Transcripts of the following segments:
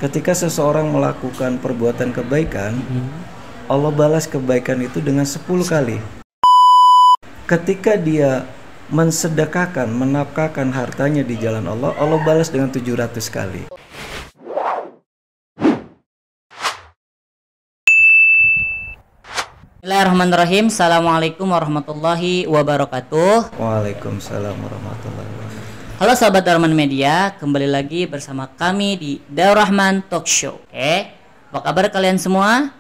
Ketika seseorang melakukan perbuatan kebaikan, Allah balas kebaikan itu dengan 10 kali. Ketika dia mensedekahkan, menafkahkan hartanya di jalan Allah, Allah balas dengan 700 kali. Bismillahirrahmanirrahim. Assalamualaikum warahmatullahi wabarakatuh. Waalaikumsalam warahmatullahi wabarakatuh. Halo sahabat Daur Rahman Media, kembali lagi bersama kami di Daur Rahman Talk Show. Apa kabar kalian semua?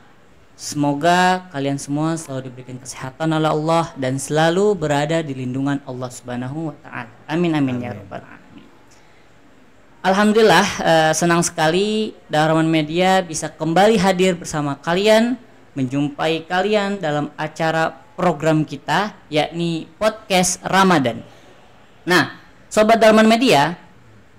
Semoga kalian semua selalu diberikan kesehatan oleh Allah dan selalu berada di lindungan Allah Subhanahu wa taala. Amin amin ya rabbal alamin. Alhamdulillah, senang sekali Daur Rahman Media bisa kembali hadir bersama kalian, menjumpai kalian dalam acara program kita, yakni podcast Ramadan. Nah, Sobat Daur Rahman Media,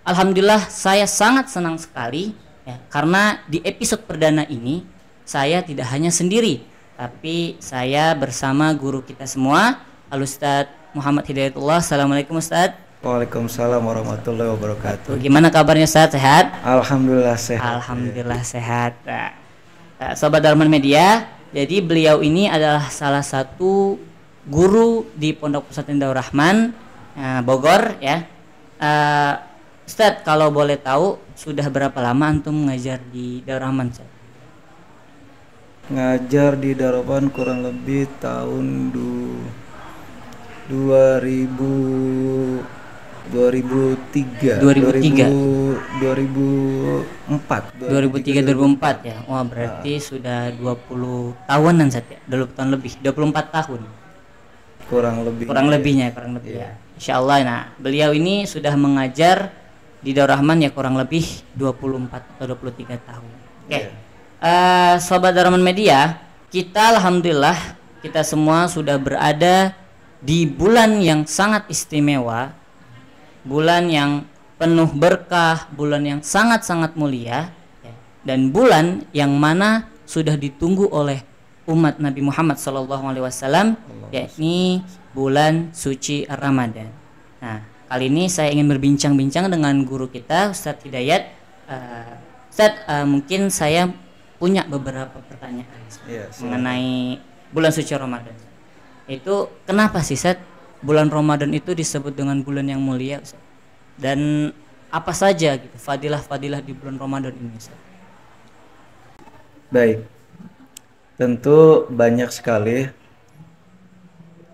alhamdulillah saya sangat senang sekali ya, karena di episode perdana ini saya tidak hanya sendiri, tapi saya bersama guru kita semua, Al-Ustadz Muhammad Hidayatullah. Assalamualaikum Ustadz. Waalaikumsalam warahmatullahi wabarakatuh. Gimana kabarnya Ustadz, sehat? Alhamdulillah sehat. Alhamdulillah sehat. Sobat Daur Rahman Media, jadi beliau ini adalah salah satu guru di Pondok Pesantren Daur Rahman Bogor ya. Ustadz, kalau boleh tahu sudah berapa lama antum mengajar di Daur Rahman? Ngajar di Daur Rahman kurang lebih tahun 2003 2003 ya. Wah, berarti sudah 20 tahunan Ustadz ya. 20 tahun lebih, 24 tahun. Kurang lebihnya ya. Insyaallah. Nah, beliau ini sudah mengajar di Daur Rahman ya kurang lebih 24 atau 23 tahun. Oke. Sobat Daur Rahman Media, kita alhamdulillah kita semua sudah berada di bulan yang sangat istimewa, bulan yang penuh berkah, bulan yang sangat-sangat mulia ya, dan bulan yang mana sudah ditunggu oleh umat Nabi Muhammad SAW, yakni bulan suci Ramadan. Nah, kali ini saya ingin berbincang-bincang dengan guru kita, Ustadz Hidayat. Ustadz, mungkin saya punya beberapa pertanyaan mengenai bulan suci Ramadan. Itu kenapa sih Ustadz bulan Ramadan itu disebut dengan bulan yang mulia, Ustadz? Dan apa saja gitu fadilah-fadilah di bulan Ramadan ini, Ustadz? Baik, tentu banyak sekali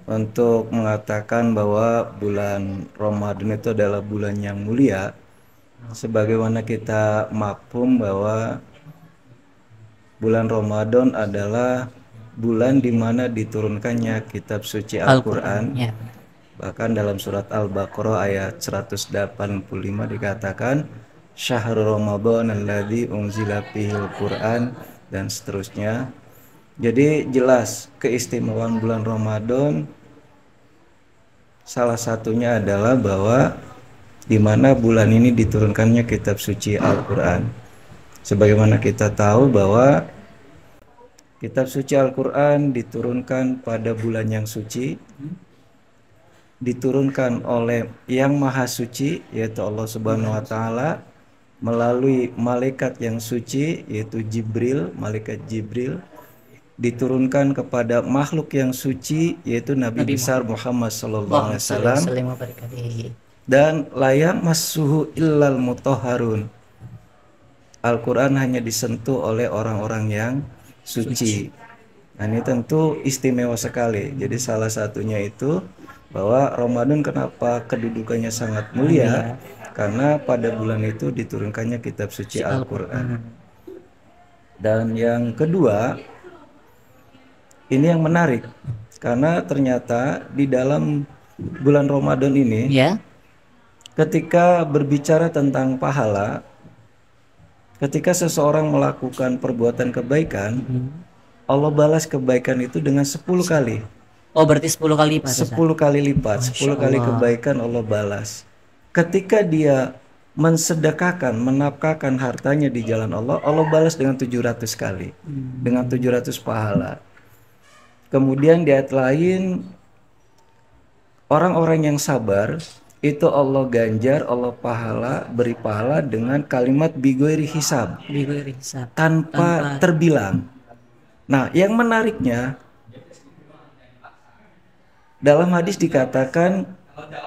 untuk mengatakan bahwa bulan Ramadan itu adalah bulan yang mulia, sebagaimana kita mafhum bahwa bulan Ramadan adalah bulan di mana diturunkannya kitab suci Al-Qur'an. Ya. Bahkan dalam surat Al-Baqarah ayat 185 dikatakan syahrul Ramadan alladzi unzila fihil Qur'an, dan seterusnya. Jadi jelas keistimewaan bulan Ramadan salah satunya adalah bahwa di mana bulan ini diturunkannya kitab suci Al-Qur'an. Sebagaimana kita tahu bahwa kitab suci Al-Qur'an diturunkan pada bulan yang suci, diturunkan oleh Yang Maha Suci yaitu Allah Subhanahu wa taala melalui malaikat yang suci yaitu Jibril, malaikat Jibril, diturunkan kepada makhluk yang suci yaitu Nabi besar Muhammad sallallahu alaihi wasallam, dan layak masuhu illal mutahharun. Al-Qur'an hanya disentuh oleh orang-orang yang suci. Nah, ini tentu istimewa sekali. Jadi salah satunya itu bahwa Ramadan kenapa kedudukannya sangat mulia, karena pada bulan itu diturunkannya kitab suci Al-Qur'an. Dan yang kedua, ini yang menarik karena ternyata di dalam bulan Ramadan ini ketika berbicara tentang pahala, ketika seseorang melakukan perbuatan kebaikan, Allah balas kebaikan itu dengan 10 kali. Oh, berarti 10 kali lipat. 10 kali lipat, 10 kali kebaikan Allah balas. Ketika dia mensedekahkan, menafkahkan hartanya di jalan Allah, Allah balas dengan 700 kali. Dengan 700 pahala. Kemudian di ayat lain, orang-orang yang sabar itu Allah ganjar, Allah beri pahala dengan kalimat bighairi hisab, tanpa terbilang. Nah, yang menariknya dalam hadis dikatakan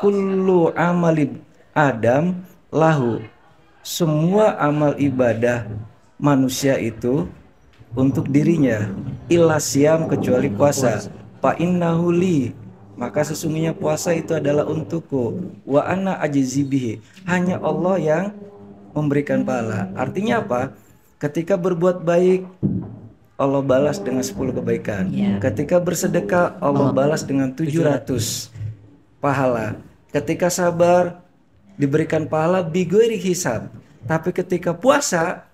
kullu amali Adam lahu, semua amal ibadah manusia itu untuk dirinya, illa siyam, kecuali puasa. Fa innahu li, maka sesungguhnya puasa itu adalah untukku. Wa ana ajzi bihi, hanya Allah yang memberikan pahala. Artinya apa? Ketika berbuat baik Allah balas dengan 10 kebaikan. Ketika bersedekah Allah balas dengan 700 pahala. Ketika sabar diberikan pahala bighairi hisab. Tapi ketika puasa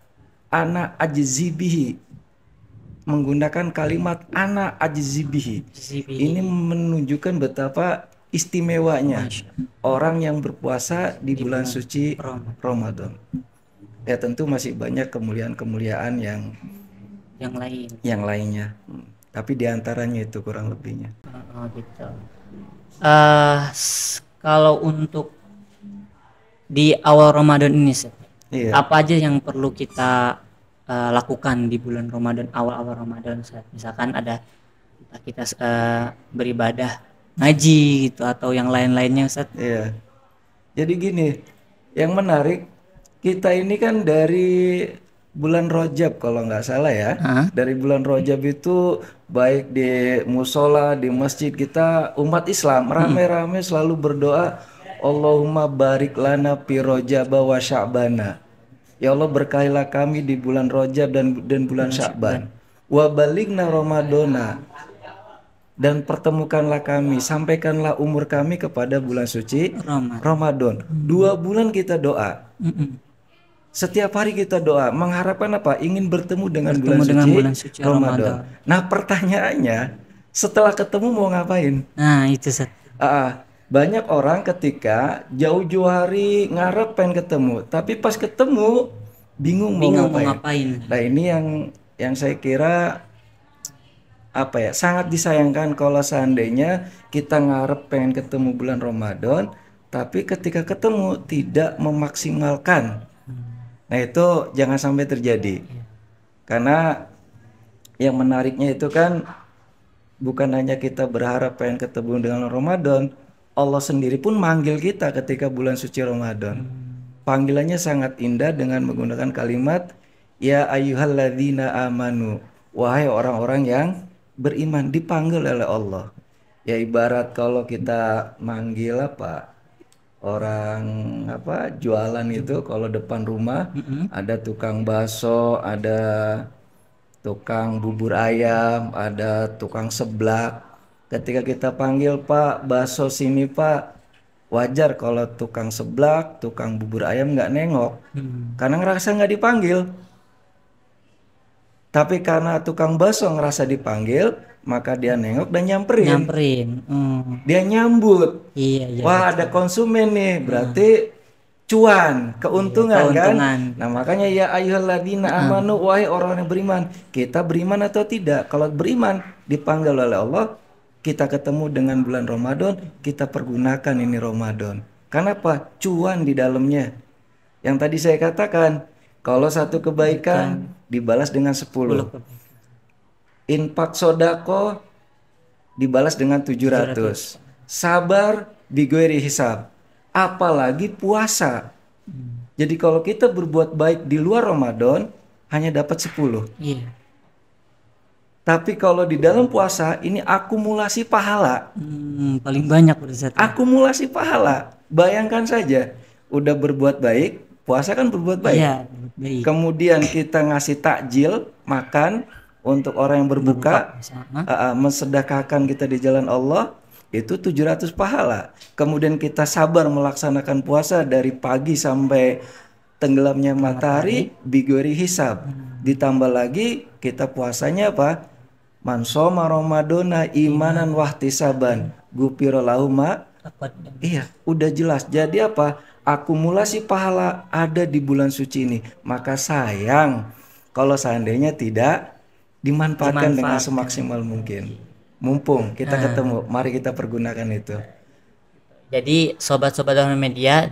ana ajzi bihi, menggunakan kalimat ana ajzi bihi. Ini menunjukkan betapa istimewanya orang yang berpuasa di bulan suci Ramadan. Ya tentu masih banyak kemuliaan-kemuliaan yang lainnya. Tapi diantaranya itu kurang lebihnya. Gitu. Kalau untuk di awal Ramadan ini, apa aja yang perlu kita lakukan di bulan Ramadan, awal-awal Ramadan, misalkan ada kita beribadah, ngaji gitu atau yang lain-lainnya, Ustaz? Iya. Jadi gini, yang menarik, kita ini kan dari bulan Rajab kalau nggak salah ya. Dari bulan Rajab itu baik di musola, di masjid, kita umat Islam rame-rame selalu berdoa, Allahumma barik lana fi Rajab wa Sya'bana. Ya Allah, berkahilah kami di bulan Rajab dan bulan Sya'ban. Wa balighna Ramadana, dan pertemukanlah kami, sampaikanlah umur kami kepada bulan suci Ramadan. 2 bulan kita doa. Setiap hari kita doa, mengharapkan apa? Ingin bertemu dengan bulan suci Ramadan. Nah, pertanyaannya, setelah ketemu mau ngapain? Nah, itu banyak orang ketika jauh-jauh hari ngarep pengen ketemu, tapi pas ketemu bingung mau ngapain. Nah, ini yang saya kira sangat disayangkan kalau seandainya kita ngarep pengen ketemu bulan Ramadan, tapi ketika ketemu tidak memaksimalkan. Nah, itu jangan sampai terjadi. Karena yang menariknya itu kan bukan hanya kita berharap pengen ketemu dengan Ramadan, Allah sendiri pun manggil kita ketika bulan suci Ramadan. Panggilannya sangat indah dengan menggunakan kalimat ya ayyuhalladzina amanu, wahai orang-orang yang beriman, dipanggil oleh Allah. Ya ibarat kalau kita manggil orang jualan itu, kalau depan rumah ada tukang bakso, ada tukang bubur ayam, ada tukang seblak. Ketika kita panggil, Pak, bakso sini Pak, wajar kalau tukang seblak, tukang bubur ayam nggak nengok, karena ngerasa nggak dipanggil. Tapi karena tukang bakso ngerasa dipanggil, maka dia nengok dan nyamperin. Dia nyambut. Iya, wah, ada konsumen nih, berarti cuan, keuntungan kan. Nah, makanya ya ayyuhalladzina amanu, wahai orang yang beriman. Kita beriman atau tidak? Kalau beriman dipanggil oleh Allah, kita ketemu dengan bulan Ramadan, kita pergunakan ini Ramadan. Karena apa? Cuan di dalamnya. Yang tadi saya katakan, kalau satu kebaikan dibalas dengan 10. Infak sodako dibalas dengan 700. Sabar bighairi hisab. Apalagi puasa. Jadi kalau kita berbuat baik di luar Ramadan hanya dapat 10. Tapi kalau di dalam puasa ini akumulasi pahala. Paling banyak berarti. Akumulasi pahala. Bayangkan saja, udah berbuat baik, puasa kan berbuat baik. Baik. Kemudian kita ngasih takjil, makan untuk orang yang berbuka, mensedekahkan kita di jalan Allah, itu 700 pahala. Kemudian kita sabar melaksanakan puasa dari pagi sampai tenggelamnya matahari, bighairi hisab. Ditambah lagi kita puasanya Man shoma Ramadana imanan wahtisaban gufira lahu ma. Iya, udah jelas. Jadi akumulasi pahala ada di bulan suci ini. Maka sayang kalau seandainya tidak dimanfaatkan dengan semaksimal mungkin. Mumpung kita ketemu, mari kita pergunakan itu. Jadi sobat-sobat Rahman Media,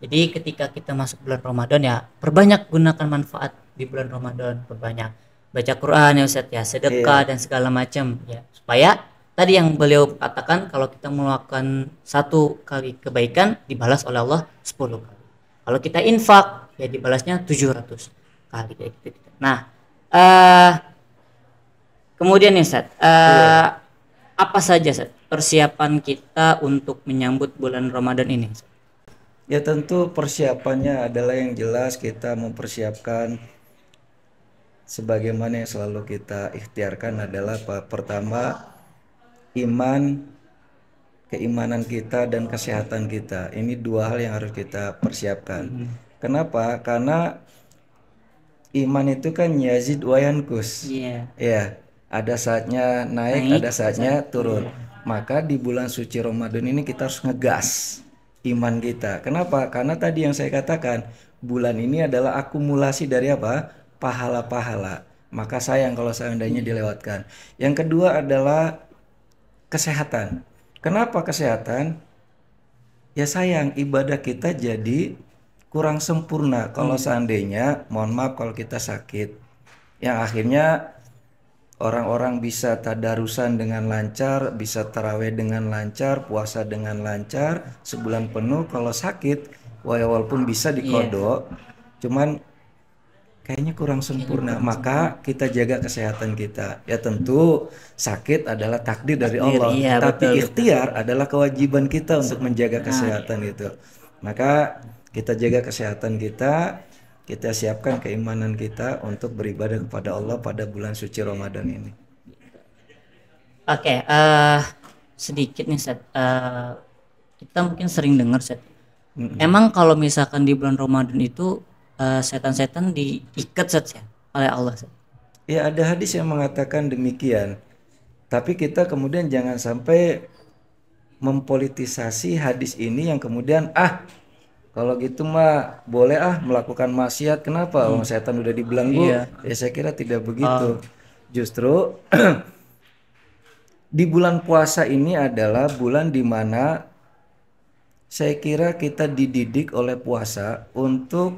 jadi ketika kita masuk bulan Ramadan ya, perbanyak gunakan manfaat di bulan Ramadan, perbanyak baca Quran ya Ustaz ya, sedekah dan segala macam ya, supaya tadi yang beliau katakan kalau kita melakukan satu kali kebaikan dibalas oleh Allah 10 kali. Kalau kita infak ya dibalasnya 700 kali kayak gitu. Nah, kemudian nih Ustaz, apa saja Ustaz persiapan kita untuk menyambut bulan Ramadan ini? Ya tentu persiapannya adalah yang jelas kita mempersiapkan sebagaimana yang selalu kita ikhtiarkan adalah pertama iman, keimanan kita dan kesehatan kita. Ini dua hal yang harus kita persiapkan. Kenapa? Karena iman itu kan yazid wa yankus. Ya, ada saatnya naik, ada saatnya turun. Maka di bulan suci Ramadan ini kita harus ngegas iman kita. Kenapa? Karena tadi yang saya katakan, bulan ini adalah akumulasi dari apa? Pahala-pahala. Maka sayang kalau seandainya dilewatkan. Yang kedua adalah kesehatan. Kenapa kesehatan? Ya sayang ibadah kita jadi kurang sempurna kalau seandainya, mohon maaf kalau kita sakit. Yang akhirnya orang-orang bisa tadarusan dengan lancar, bisa taraweh dengan lancar, puasa dengan lancar sebulan penuh. Kalau sakit, walaupun bisa dikodok, cuman kayaknya kurang sempurna. Maka kita jaga kesehatan kita. Ya tentu sakit adalah takdir dari Allah, tapi ikhtiar adalah kewajiban kita untuk menjaga kesehatan itu. Maka kita jaga kesehatan kita siapkan keimanan kita untuk beribadah kepada Allah pada bulan suci Ramadan ini. Oke, sedikit nih Seth, kita mungkin sering dengar Seth, emang kalau misalkan di bulan Ramadan itu setan-setan diikat Seth ya oleh Allah Seth? Ya ada hadis yang mengatakan demikian, tapi kita kemudian jangan sampai mempolitisasi hadis ini yang kemudian kalau gitu mah boleh melakukan maksiat, kenapa? Setan udah dibelenggu. Ya saya kira tidak begitu. Justru di bulan puasa ini adalah bulan dimana saya kira kita dididik oleh puasa untuk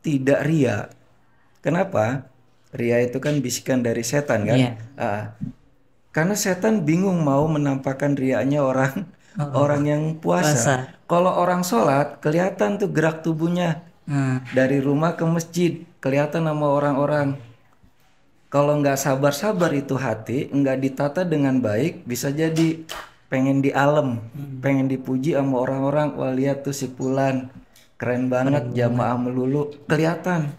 tidak ria. Kenapa? Ria itu kan bisikan dari setan kan? Karena setan bingung mau menampakkan riaknya orang yang puasa. Kalau orang sholat kelihatan tuh gerak tubuhnya, dari rumah ke masjid kelihatan sama orang-orang. Kalau nggak sabar-sabar itu hati, nggak ditata dengan baik, bisa jadi pengen dialem, pengen dipuji sama orang-orang. Wah lihat tuh si Fulan keren banget, jamaah melulu, kelihatan.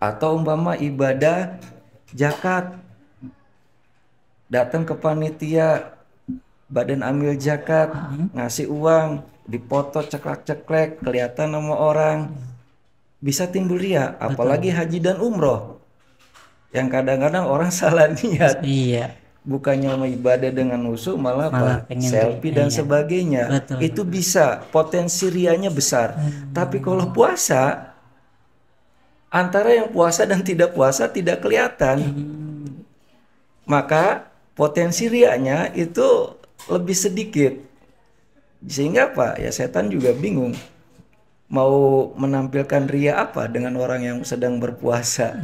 Atau umpama ibadah zakat, datang ke panitia badan amil zakat, ngasih uang, dipoto ceklek-ceklek, kelihatan sama orang, bisa timbul ria. Apalagi haji dan umroh yang kadang-kadang orang salah niat, bukannya mau ibadah dengan usuh malah selfie dan sebagainya. Itu bisa potensi rianya besar. Tapi kalau puasa, antara yang puasa dan tidak puasa tidak kelihatan, maka potensi rianya itu lebih sedikit. Sehingga apa? Ya setan juga bingung mau menampilkan ria apa dengan orang yang sedang berpuasa.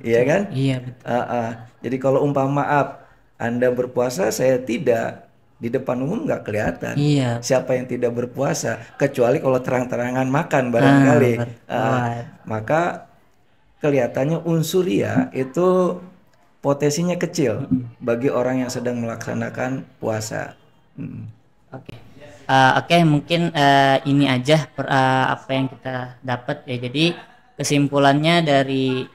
Iya kan? Iya betul. Jadi kalau umpama maaf Anda berpuasa, saya tidak, di depan umum nggak kelihatan siapa yang tidak berpuasa, kecuali kalau terang-terangan makan barangkali. Maka kelihatannya unsur ria itu potensinya kecil bagi orang yang sedang melaksanakan puasa. Oke, mungkin ini aja apa yang kita dapat ya. Jadi kesimpulannya dari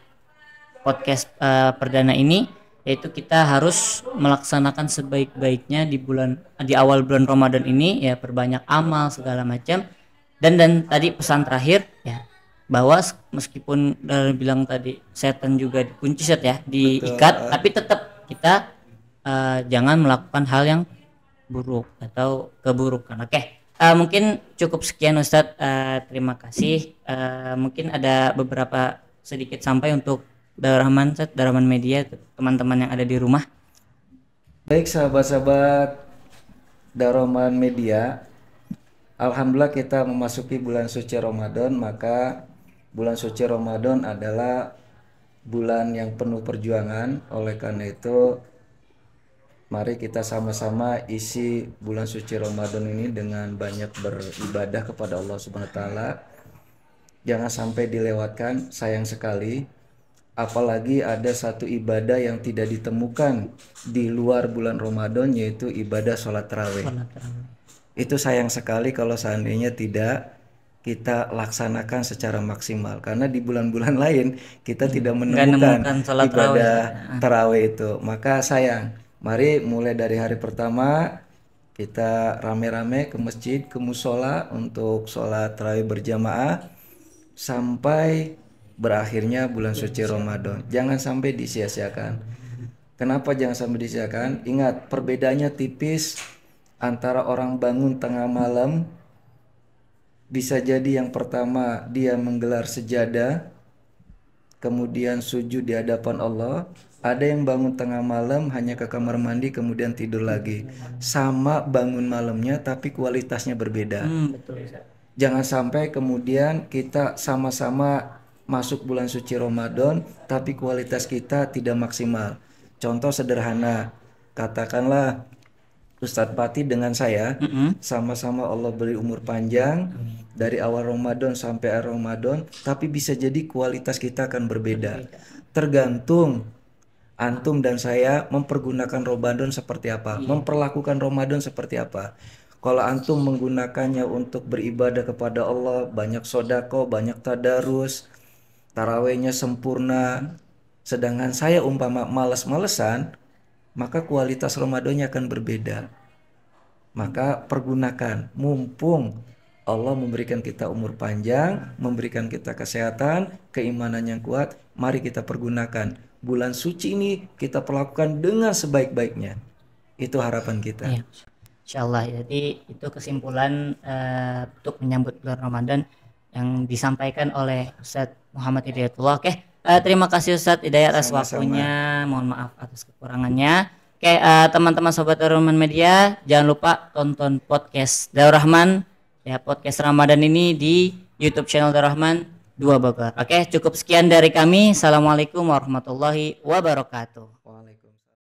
podcast perdana ini yaitu kita harus melaksanakan sebaik-baiknya di awal bulan Ramadan ini ya, perbanyak amal segala macam. Dan tadi pesan terakhir ya, bahwa meskipun bilang tadi setan juga dikunci ya, diikat, tapi tetap kita jangan melakukan hal yang buruk atau keburukan. Mungkin cukup sekian Ustadz, terima kasih. Mungkin ada beberapa sedikit sampai untuk Darahman Media, teman-teman yang ada di rumah. Baik sahabat-sahabat Darahman Media, alhamdulillah kita memasuki bulan suci Ramadan, maka bulan suci Ramadan adalah bulan yang penuh perjuangan. Oleh karena itu, mari kita sama-sama isi bulan suci Ramadan ini dengan banyak beribadah kepada Allah Subhanahu wa taala. Jangan sampai dilewatkan, sayang sekali. Apalagi ada satu ibadah yang tidak ditemukan di luar bulan Ramadan, yaitu ibadah sholat tarawih. Itu sayang sekali kalau seandainya tidak kita laksanakan secara maksimal, karena di bulan-bulan lain kita tidak menemukan ibadah tarawih itu. Maka sayang, mari mulai dari hari pertama kita rame-rame ke masjid, ke musola untuk sholat tarawih berjamaah sampai berakhirnya bulan suci Ramadan. Jangan sampai disia-siakan. Kenapa jangan sampai disia-siakan? Ingat, perbedaannya tipis antara orang bangun tengah malam, bisa jadi yang pertama dia menggelar sejadah, kemudian sujud di hadapan Allah. Ada yang bangun tengah malam hanya ke kamar mandi kemudian tidur lagi. Sama bangun malamnya tapi kualitasnya berbeda. Jangan sampai kemudian kita sama-sama masuk bulan suci Ramadan tapi kualitas kita tidak maksimal. Contoh sederhana, katakanlah Ustadz Pati dengan saya sama-sama Allah beri umur panjang dari awal Ramadan sampai akhir Ramadan, tapi bisa jadi kualitas kita akan berbeda. Tergantung antum dan saya mempergunakan Ramadan seperti apa, memperlakukan Ramadan seperti apa. Kalau antum menggunakannya untuk beribadah kepada Allah, banyak sodako, banyak tadarus, tarawehnya sempurna, sedangkan saya umpama males-malesan, maka kualitas Ramadannya akan berbeda. Maka pergunakan, mumpung Allah memberikan kita umur panjang, memberikan kita kesehatan, keimanan yang kuat, mari kita pergunakan. Bulan suci ini kita perlakukan dengan sebaik-baiknya. Itu harapan kita. Ya, insyaallah. Jadi itu kesimpulan untuk menyambut bulan Ramadan yang disampaikan oleh Ustadz Muhammad Hidayatullah. Oke, terima kasih Ustadz Hidayat atas waktunya. Mohon maaf atas kekurangannya. Oke, teman-teman sobat Darul Rahman Media, jangan lupa tonton podcast Darul Rahman, ya, podcast Ramadan ini di YouTube channel Darul Rahman 2 Bogor. Oke, cukup sekian dari kami. Assalamualaikum warahmatullahi wabarakatuh.